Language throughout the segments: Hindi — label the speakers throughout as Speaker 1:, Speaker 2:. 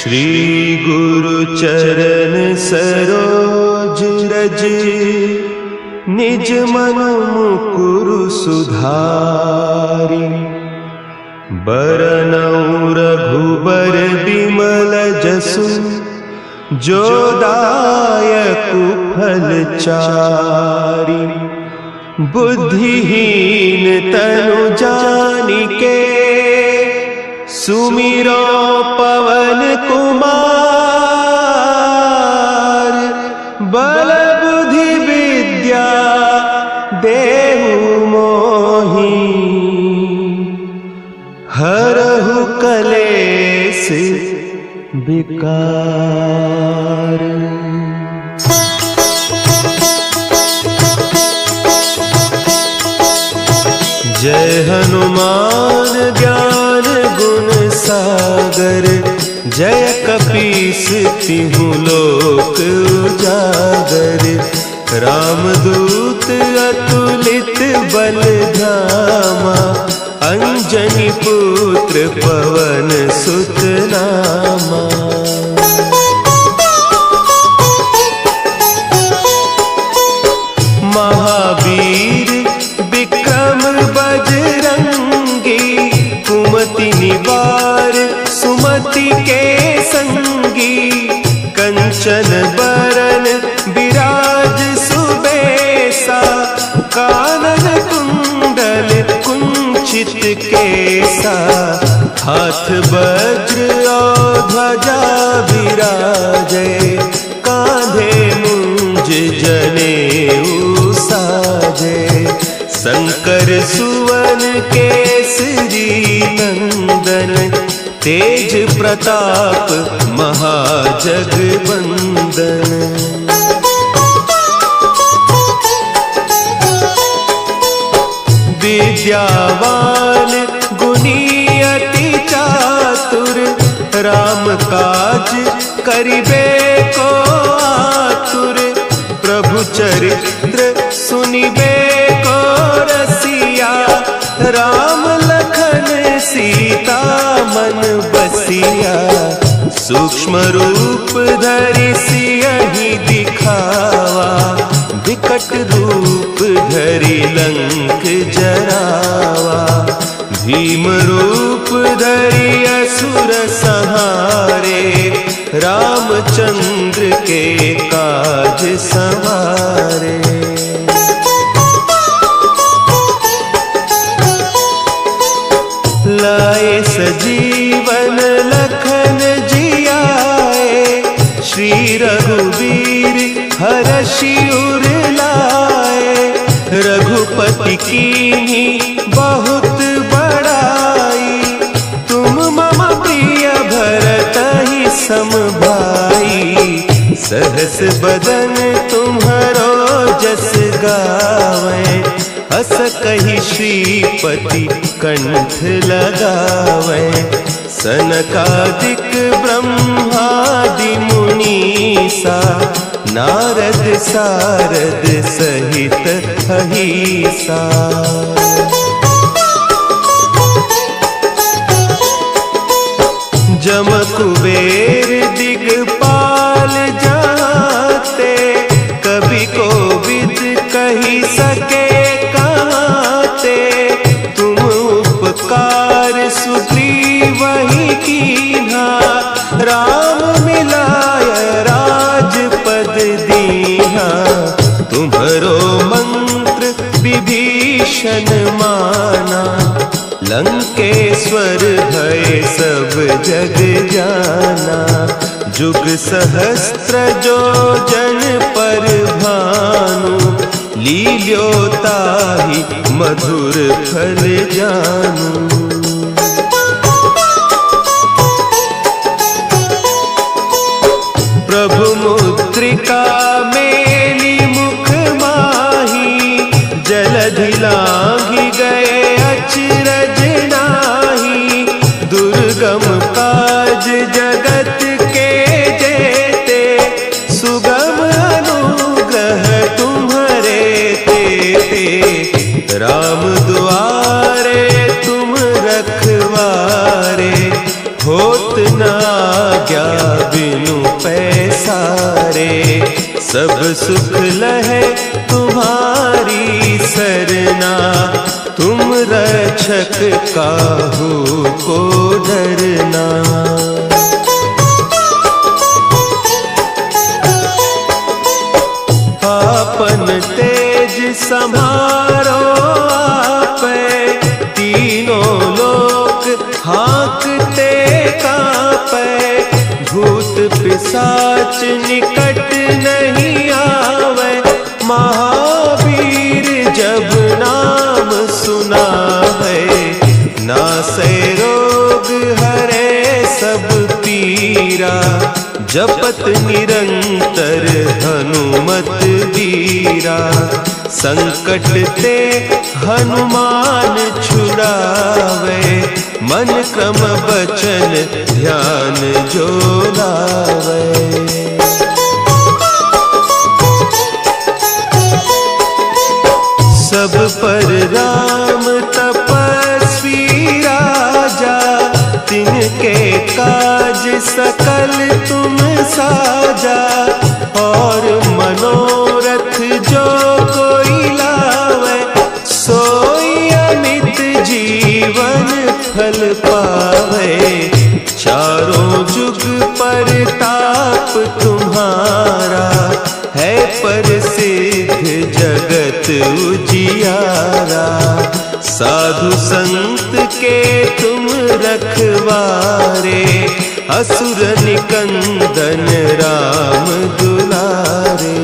Speaker 1: श्री गुरु चरण सरोज रज, निज मन मुकुरु सुधारि। बरनउँ रघुबर बिमल जसु, जो दायकु फल चारि। बुद्धिहीन तनु जानिके, सुमिरो पवन कुमार। बल बुद्धि विद्या देहु मोहि, हरहु कलेस विकार। जय हनुमान ज्ञान गुण सागर, जय कपीस तिहु लोक उजागर। रामदूत अतुलित बल धामा, अंजनी पुत्र पवन सुत नामा। महावीर विक्रम बजरंगी, कुमति निवार सुमति के संगी। कंचन बरन विराज सुबेसा, कानन कुंडल कुंचित केसा। हाथ वज्र और ध्वजा विराजे, कांधे मुंज जनेऊ साजे। शंकर सुवन केसरी नंदन, तेज प्रताप महाजगवंदन। विद्यावान गुणी अति चातुर, राम काज करिबे को आतुर। प्रभु चरित्र सुनिबे को रसिया, राम लखन सीता मन बसिया। सूक्ष्म रूप धरि सियहि दिखावा, विकट रूप धरि लंक जरावा। भीम रूप धरि असुर संहारे, रामचंद्र के काज सवारे। लाए सजीवन लखन जियाए, श्री रघुवीर हरषि उर लाए। रघुपति कीन्ही बहुत बड़ाई, तुम मम प्रिय भरतहि सम भाई। सहस बदन तुम्हरो जस गावें, अस कहि श्रीपति कंठ लगावें। सनकादिक ब्रह्मादि मुनीसा, नारद सारद सहित अहीसा। जम कुबेर दिगपाल जाते, कवि कोविद कहि सके कहते। तुम उपकार सुग्रीवहि कीन्हा, राम मिलाय राजपद दीन्हा। तुम्हरो मंत्र विभीषण माना, लंकेश्वर भय सब जग जाना। जुग सहस्त्र जो जन पर भानु, लील्योताहि मधुर फल जानू। प्रभु मुद्रिका मेली मुख माही, जलधि लांघि गए अचरज नाही। दुर्गम काज जगत के जेते, सुगम अनुग्रह तुम्हरे तेते। राम दुआरे तुम रखवारे, होत न आज्ञा बिनु पैसारे। सब सुख लहे तुम्हारी सरना, तुम रक्षक काहू को डरना। आपन तेज संभारो आपे, तीनों लोक हाँकते कांपे। भूत पिशाच निकट नहीं आवे, महावीर जब नाम सुनावे। नासै रोग हरे सब पीरा, जपत निरंतर हनुमत वीरा। संकट ते हनुमान छुड़ावे, मन क्रम बचन ध्यान जो लावे। सब पर राम तपस्वी राजा, तिनके काज सकल तुम साजा। और मनोरथ जो कोई लावे, सोई अमित जीवन फल पावे। चारों जुग परताप तुम्हारा, है प्रसिद्ध जगत उजियारा। साधु संत के तुम रखवारे, असुर निकंदन राम दुलारे।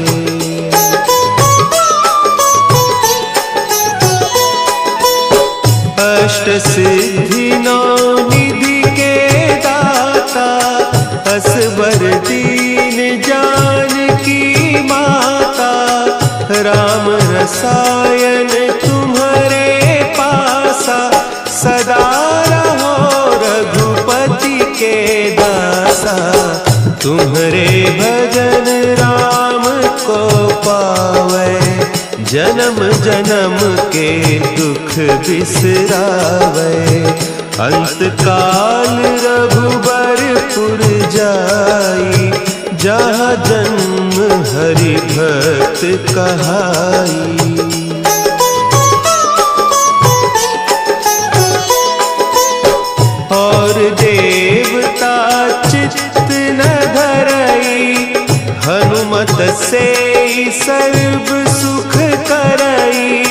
Speaker 1: अष्ट सिद्धि नौ निधि के दाता, असवर दीन जानकी माता। राम रसायन तुम्हारे पासा, सदा रहो रघुपति के दासा। तुम्हारे भजन राम को पावे, जन्म जन्म के दुख बिसरावे। अंत काल रघुबरपुर जाई, जहाँ जन्म हरि भक्त कहाई। और देवता चित्त न धरई, हनुमत से सर्व सुख करई।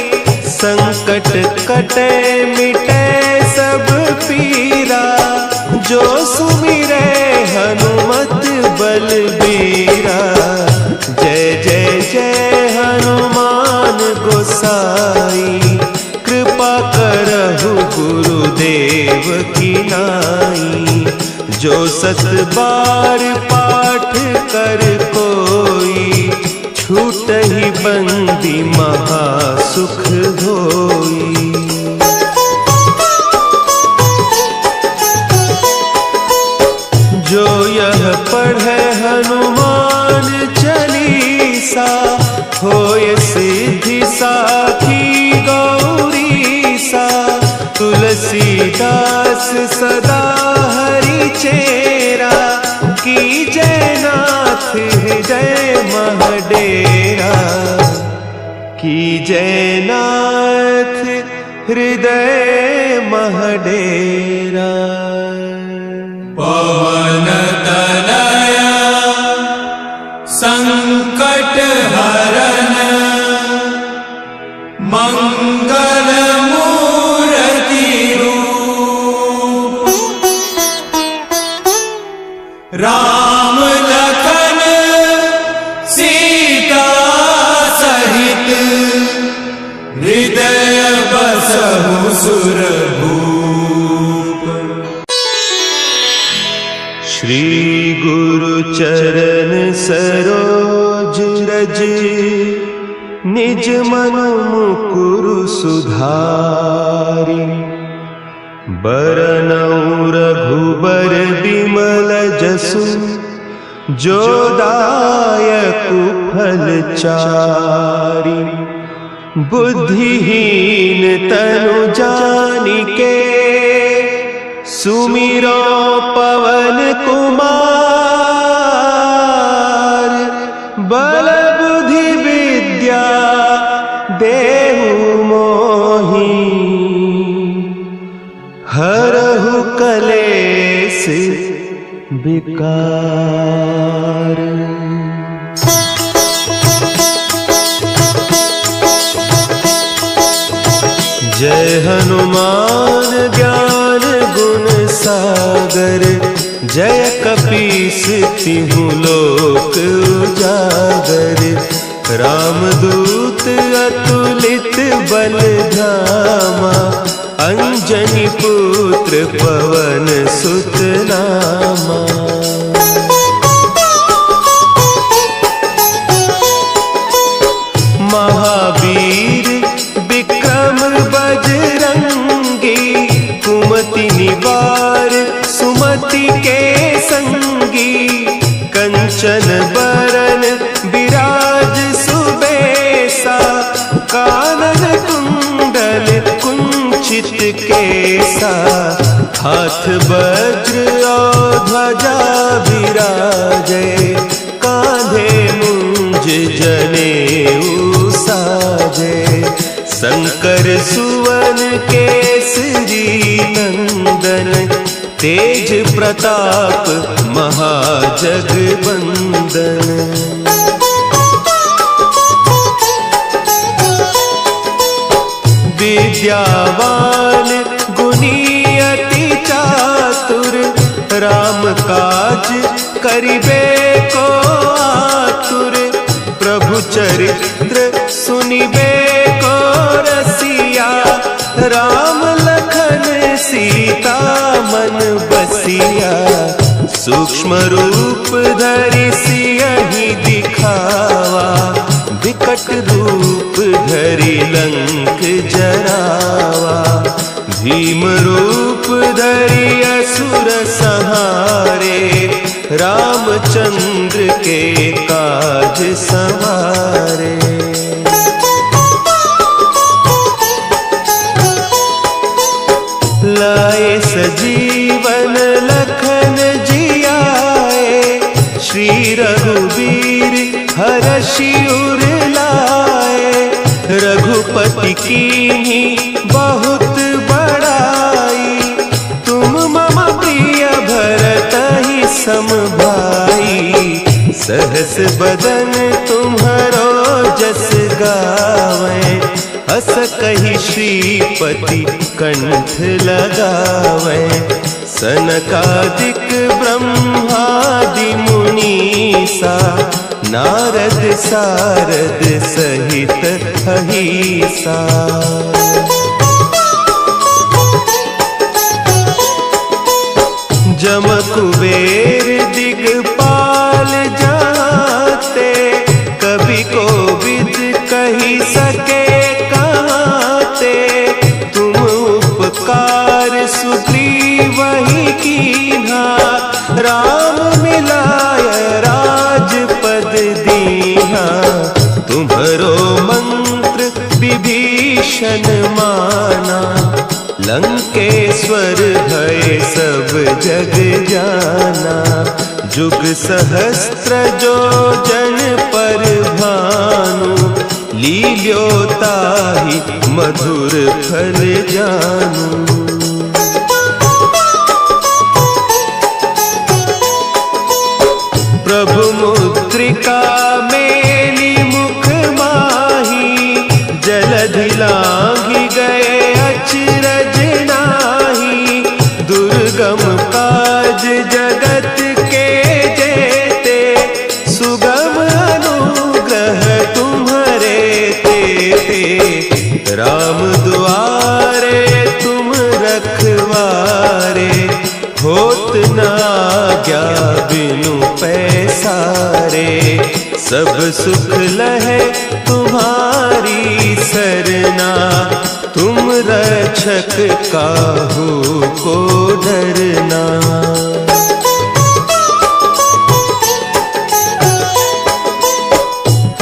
Speaker 1: संकट कटे मिटे सब पीरा, जो सुमिरे हनुमत बलबीरा। जय जय जय हनुमान गोसाई, कृपा करहु गुरुदेव की नाई। जो सत बार पाठ कर कोई, छूटहि बंदी महासुख होई। जो यह पढ़े हनुमान चालीसा, होय सिद्धि साखी गौरीसा। तुलसीदास सदा हरि चेरा, कीजय नाथ हृदय महडेरा। कीजय नाथ हृदय महडेरा।
Speaker 2: पवन तनया संकट हरन, मंगल मूर्ति रूप। राम लखन सीता सहित, हृदय बसहु सुरभूप।
Speaker 1: श्री गुरु चरण सरोज रज, निज मन मुकुरु सुधारि। बरनउँ रघुबर बिमल जसु, जो दायकु फल चारि। बुद्धिहीन तनु जानिके, सुमिरो पवन कुमार बल बुद्धि विद्या देहु मोहि, हरहु कलेस विकार। जय हनुमान ज्ञान गुण सागर, जय कपीस तिहु लोक उजागर। रामदूत अतुलित बल धामा, अंजनी पुत्र पवन सुत नामा। महावीर विक्रम बजरंगी, कुमति निवार सुमति के संगी। कंचन बरन विराज सुबेसा, कानन कुंडल कुंचित केसा। हाथ वज्र और ध्वजा विराजे, कांधे मुंज जनेऊ साजे। शंकर सुवन केसरी नंदन, तेज प्रताप महाजगबंदन। विद्यावान गुणी अति चातुर, राम काज करिबे को आतुर। प्रभु चरित्र सुनिबे को रसिया, राम लखन सीता मन बसिया। सूक्ष्म रूप धरि सियहि दिखावा, विकट रूप धरि लंक जरावा। भीम रूप धरि असुर संहारे, रामचंद्र के काज सवारे। लाए सजीवन लखन जियाए, श्री रघुवीर हरषि उर लाए। रघुपति कीन्ही बहुत बड़ाई, तुम मम प्रिय भरतहि सम भाई। सहस बदन तुम्हरो जस गावें, हस कहि श्रीपति कंठ लगावें। सनकादिक ब्रह्मादि मुनीसा, नारद सारद सहित अहीसा। जम कुबेर दिगपाल जाते, कवि कोविद कही सके कहते। तुम उपकार सुग्रीवहि कीन्हा, राम मिलाय राजपद दीन्हा। तुम्हरो मंत्र विभीषण माना, लंकेश्वर भय सब जग जाना। जुग सहस्त्र जो जन पर भानु, लील्योताहि मधुर फल जानू। प्रभु मुद्रिका मेली मुख माही, जलधि लांघि गए अचरज नाही। दुर्गम काज जगत के जेते, सुगम अनुग्रह तुम्हरे तेते। राम दुआरे तुम रखवारे, होत न आज्ञा बिनु पैसारे। सब सुख लहे तुम्हारी सरना, तुम रक्षक काहू को डरना।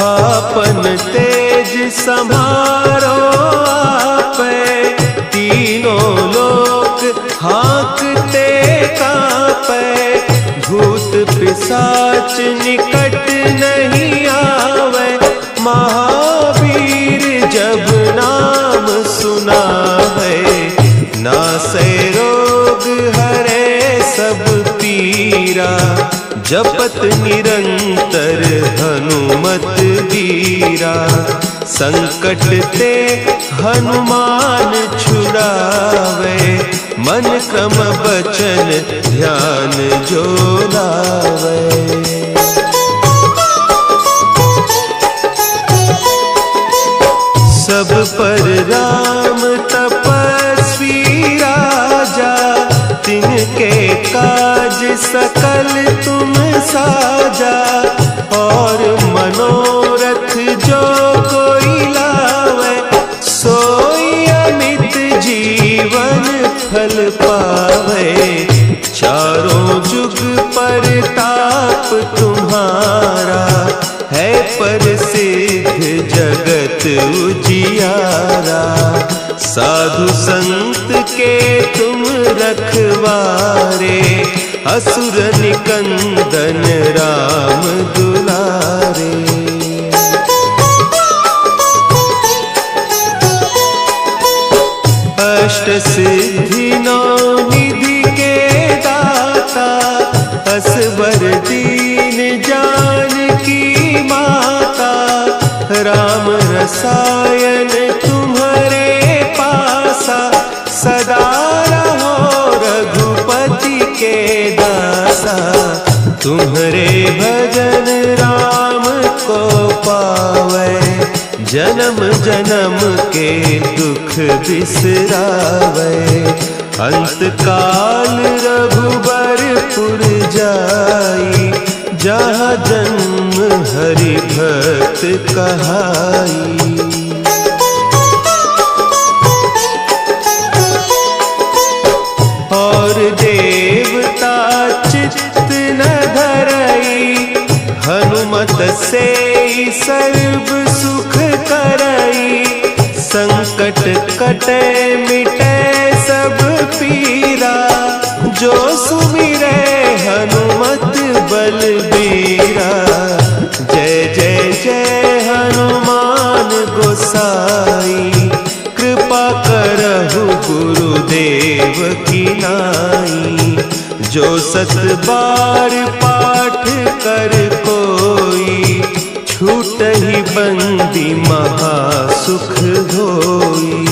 Speaker 1: आपन तेज समारो आपे, तीनों लोक हाँकते कांपे। बच निकट नहीं आवे, महावीर जब नाम सुना है, नासै रोग हरे सब पीरा, जपत निरंतर हनुमत बीरा, संकट ते हनुमान छुड़ावे, मन क्रम बचन ध्यान जो लावे। सब पर राम तपस्वी राजा, तिनके काज सकल तुम साजा, और मनोरथ जो कोई लावे, सोई अमित जीवन फल पावे, चारों जुग परताप तुम्हारा, है प्रसिद्ध जगत उजियारा, साधु संत के तुम रखवारे, असुर निकंदन राम दुलारे। अष्ट सिद्धि नौ निधि के दाता, असवर दीन जानकी माता, राम रसायन तुम्हारे पासा, सदा रहो रघुपति के दासा, तुम्हारे भजन राम को पावे, जन्म जन्म के दुख बिसरावे, अंत काल रघुबरपुर जाई, जहाँ जन्म हरि भक्त कहाई। और देवता चित्त न धरई, हनुमत से सर्व सुख करई, संकट कटे मिटे सब पीरा, जो सुमिरे हनुमत बलबीरा, जय जय जय हनुमान गोसाई, कृपा करहु गुरुदेव की नाई, जो सत बार पाठ कर कोई, छूट ही बंदी महा सुख होई।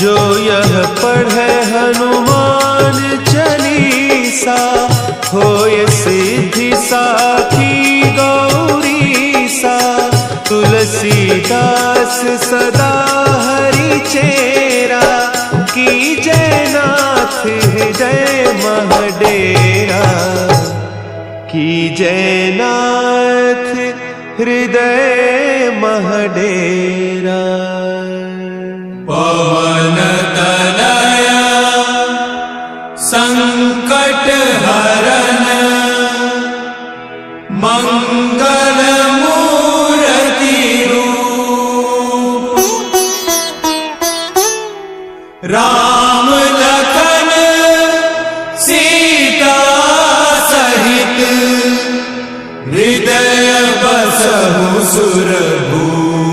Speaker 1: जो यह पढ़े हनुमान चालीसा, होय सिद्धि साखी गौरीसा, तुलसीदास सदा हरि चेरा, की जयनाथ हृदय महडेरा, की जयनाथ हृदय महडेरा।
Speaker 2: पवन तनया संकट हरन, मंगल मूर्ति रूप, राम लखन सीता सहित, हृदय बसहु सुरभूप।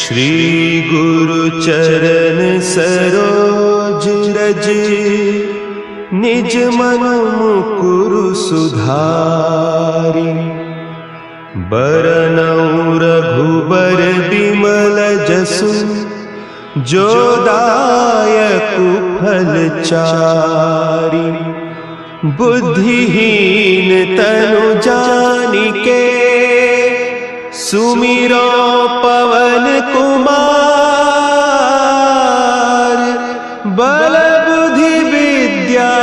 Speaker 1: श्री गुरु चरण सरोज रज, निज मन मुकुरु सुधारि, बरनउँ रघुबर बिमल जसु, जो दायकु फल चारि, बुद्धिहीन तनु जानिके, सुमिरो पवन कुमार, बल बुद्धि विद्या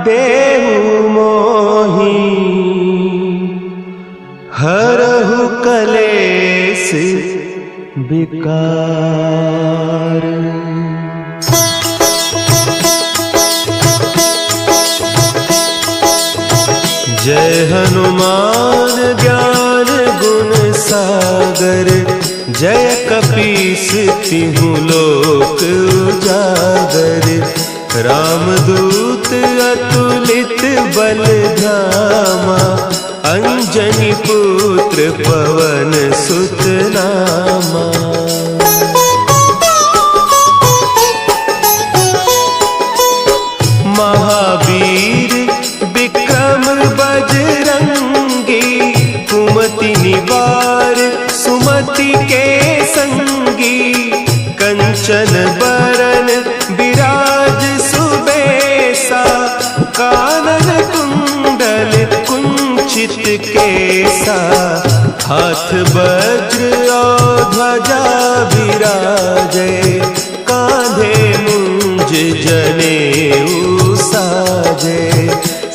Speaker 1: देहु मोहि, हरहु कलेस विकार। जय हनुमान ज्ञान गुण सागर, जय कपीस तिहु लोक उजागर, रामदूत अतुलित बल धामा, अंजनी पुत्र पवन सुत नामा। महावीर विक्रम बजरंगी, कुमति निवार सुमति के संगी, कंचन बरन विराज सुबेसा, कानन कुंडल कुंचित केसा, हाथ वज्र और ध्वजा विराजे, कांधे मुंज जनेऊ साजे,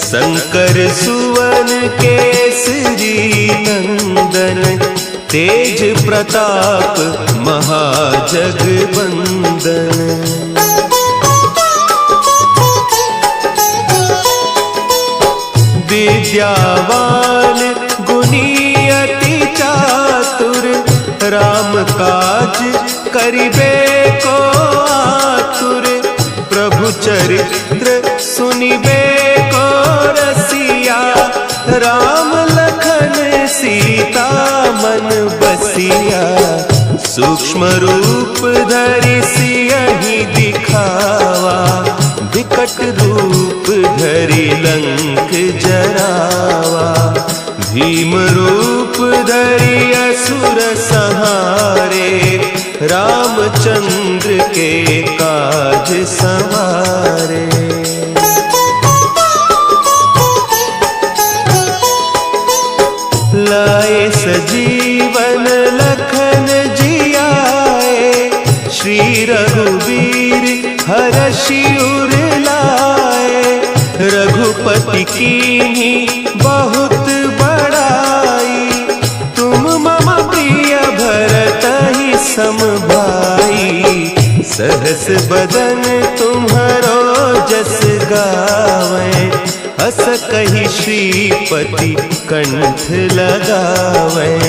Speaker 1: शंकर सुवन केसरी नंदन, तेज प्रताप महाजगवंदन। विद्यावान गुणी अति चातुर, राम काज करिबे को आतुर, प्रभु चरित्र सुनिबे को रसिया, राम लखन सीता मन बसिया, सूक्ष्म रूप धरि सियहि दिखावा, विकट रूप धरि लंक जरावा, भीम रूप धरि असुर संहारे, रामचंद्र के काज संवारे। लाए सजीवन लखन जियाए, श्री रघुवीर हरषि उर लाए, रघुपति कीन्ही बहुत बड़ाई, तुम मम प्रिय भरतहि सम भाई, सहस बदन तुम्हरो जस गावें, हस कहि श्रीपति कंठ लगावें,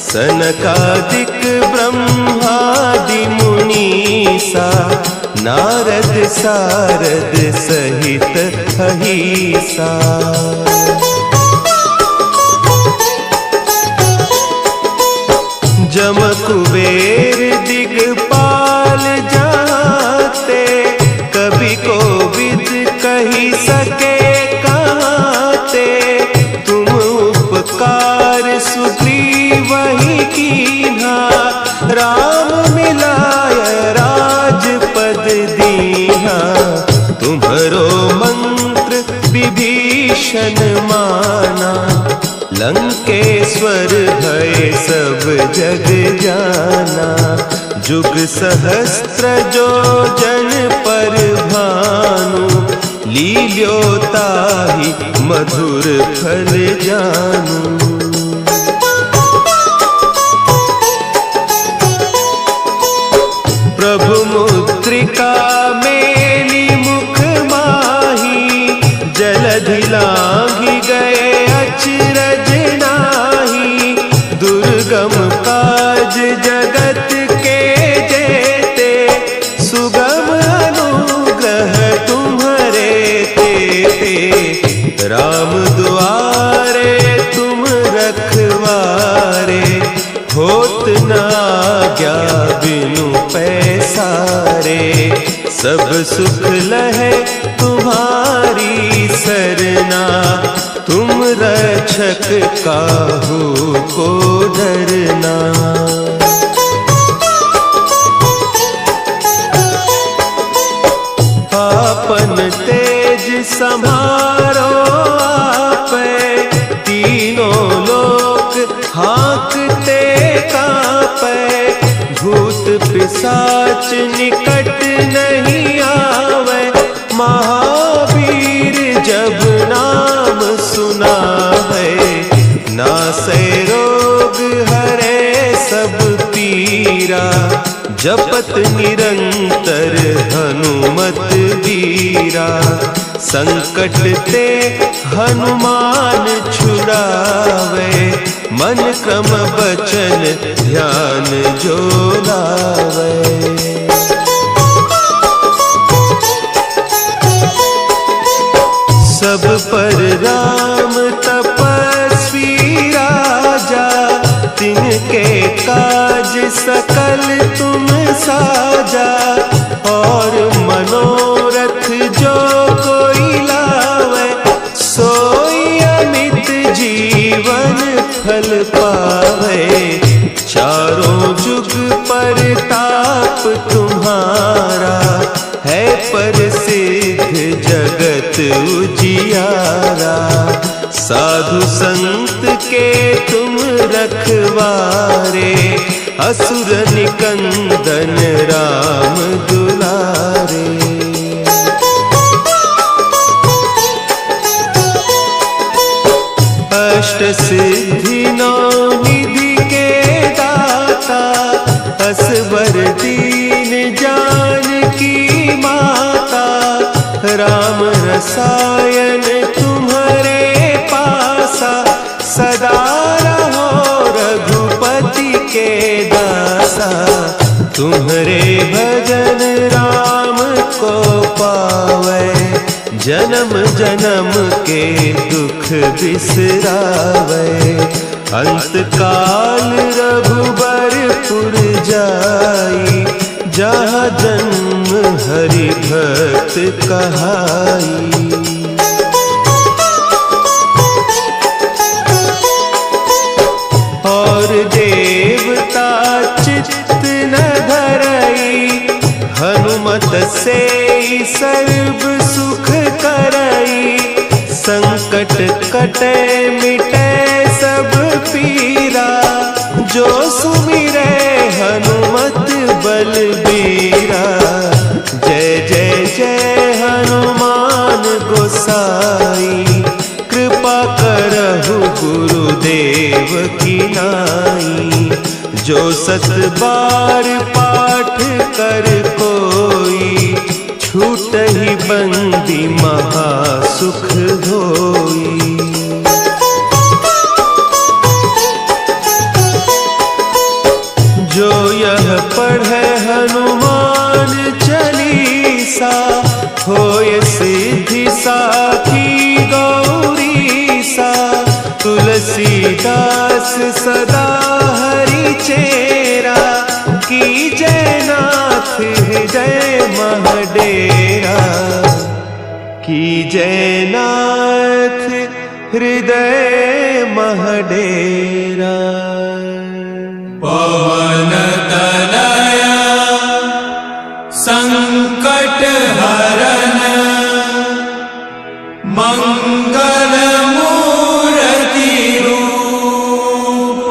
Speaker 1: सनकादिक ब्रह्मादि मुनीसा, नारद सारद सहित अहीसा। जम कुबेर दिगपाल जाते, कवि कोविद कही सके कहते, तुम उपकार सुग्रीवहि कीन्हा, राम मिलाय राजपद दीन्हा, तुम्हरो मंत्र विभीषण माना, लंकेश्वर भय सब जग जाना, जुग सहस्त्र जो जन पर भानु, लील्योताहि मधुर फल जानू। प्रभु मुद्रिका मेली मुख माही, जलधि लांघि गए अचरज नाही, दुर्गम काज जगत के जेते, सुगम अनुग्रह तुम्हरे तेते, राम दुआरे तुम रखवारे, होत न आज्ञा बिनु पैसारे, सब सुख लहे तुम्हारी सरना, तुम रक्षक काहू को डरना। आपन तेज समारो आपे, तीनों लोक हाँकते कापे, भूत पिशाच निकट नहीं आवे, महावीर जब नाम सुना है, नासै रोग हरे सब पीरा, जपत निरंतर हनुमत वीरा, संकट ते हनुमान छुड़ावे, मन क्रम बचन ध्यान जो लावे। सब पर राम तपस्वी राजा, तिनके काज सकल तुम साजा। और मनोरथ जो कोई लावे, सोई अमित जीवन फल पावे। चारों जुग पर ताप तुम्हारा, है प्रसिद्ध जगत उजियारा। साधु संत के तुम रखवारे, असुर निकंदन राम दुलारे। अष्ट सिद्धि नौ निधि के दाता, असवर दीन जानकी माता। राम रसायन तुम्हारे पासा, सदा रहो रघुपति के दासा। तुम्हारे भजन राम को पावे, जन्म जन्म के दुख बिसरावे। अंत काल रघुबरपुर जाई, जहाँ जन्म हरि भक्त कहाई। और देवता चित्त न धरई, हनुमत से सर्व सुख करई। संकट कटे मिटे सब पीरा, जो सुमिरे हनुमत बलबीरा। जय जय जय हनुमान गोसाई, कृपा करहु गुरुदेव की नाई। जो सत बार पाठ कर कोई, छूटहि बंदी महासुख होई। जो यह पढ़े हनुमान चालीसा, होय सिद्धि साखी गौरीसा। तुलसीदास सदा हरि चेरा, की जयनाथ हृदय महडेरा। की जयनाथ हृदय महडेरा।
Speaker 2: पवन तनया संकट हरन, मंगल मूर्ति रूप।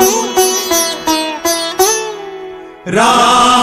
Speaker 2: राम